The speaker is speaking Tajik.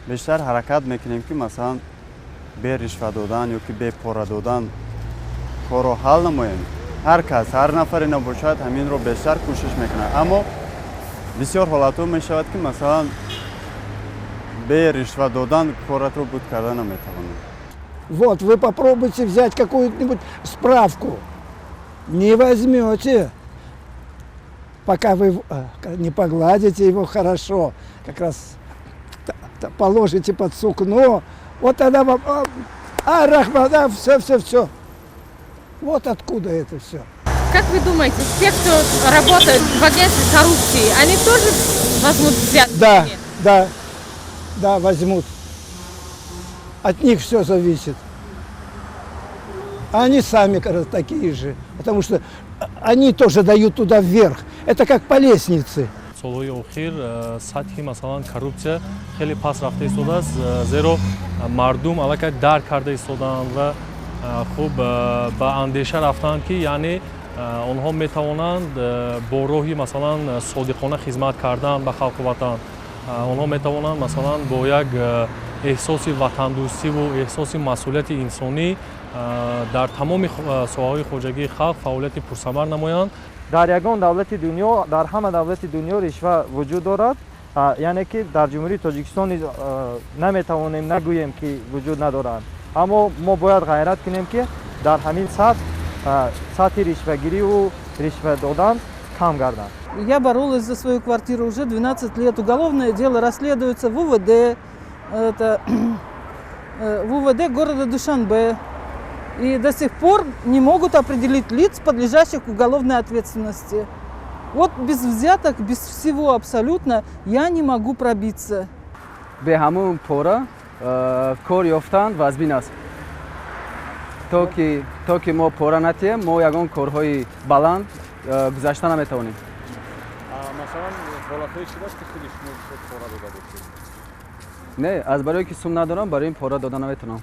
بیشتر حرکت میکنیم که مثلا به رشوه دادن یا که به پاره دادن کارو حل نماییم. هر کس هر نفری نباشد همین رو بیشتر کوشش میکنه، اما بسیار حالتو میشود که مثلا به رشوه دادن کارت رو بود کردن نمیتوانید. Вот, вы попробуйте взять какую-нибудь справку. Не возьмете, пока вы не погладите его хорошо, как раз положите под сукно, вот тогда вам, рахмада, все. Вот откуда это все. Как вы думаете, те, кто работает в агентстве коррупции, они тоже возьмут взятки? Да, возьмут. От них все зависит. А они сами, кажется, такие же. Потому что они тоже дают туда вверх. Это как по лестнице. солҳои охир сатҳи масалан коррупсия хеле паст рафта истодааст, зеро мардум аллакай дарк карда истоданд ва хуб ба андеша рафтанд ки яъне онҳо метавонанд бо роҳи масалан содиқона хизмат кардан ба халқу ватан, онҳо метавонанд масалан бо як эҳсоси ватандӯстиву эҳсоси масъулияти инсонӣ дар тамоми соҳаҳои хоҷагии халқ фаъолияти пурсамар намоянд. дар ягон давлати дунё, дар ҳама давлати дунё ришва вуҷуд дорад, яъне ки дар ҷумҳурии Тоҷикистон наметавонем нагӯем ки вуҷуд надорад, аммо мо бояд ғайрат кунем ки дар ҳамин сатҳи ришвагирию ришва додан кам гардад. Я боролась за свою квартиру уже 12 лет. Уголовное дело расследуется в УВД, в УВД города Душанбе. И до сих пор не могут определить лиц, подлежащих уголовной ответственности. Вот без взяток, без всего абсолютно я не могу пробиться. به همون پورا کار یافتن وزبین است. تا که ما پورا نتیم ما یگان کارهای بلند گذاشته نمیتوانیم. مثلا حالت‌هایی چی داشت که خودش پورا داده بود؟ نه، از برای که سوم ندارم برای این پورا دادن نمیتونم.